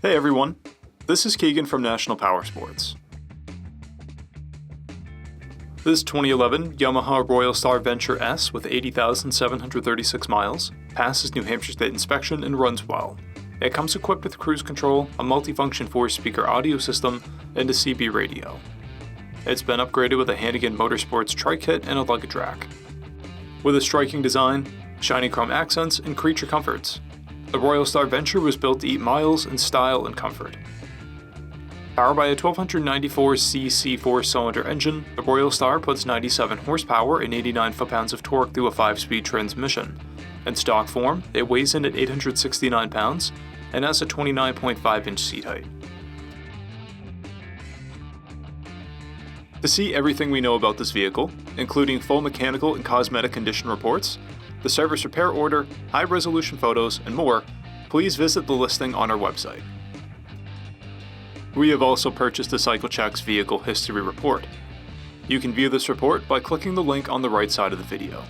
Hey everyone, this is Keegan from National Powersports. This 2011 Yamaha Royal Star Venture S with 80,736 miles passes New Hampshire State inspection and runs well. It comes equipped with cruise control, a multifunction 4-speaker audio system, and a CB radio. It's been upgraded with a Hannigan Motorsports TRIKE kit and a luggage rack. With a striking design, shiny chrome accents, and creature comforts, the Royal Star Venture was built to eat miles in style and comfort. Powered by a 1294cc 4-cylinder engine, the Royal Star puts 97 horsepower and 89 foot-pounds of torque through a 5-speed transmission. In stock form, it weighs in at 869 pounds and has a 29.5-inch seat height. To see everything we know about this vehicle, including full mechanical and cosmetic condition reports, the service repair order, high-resolution photos, and more, please visit the listing on our website. We have also purchased the CycleCheck's Vehicle History Report. You can view this report by clicking the link on the right side of the video.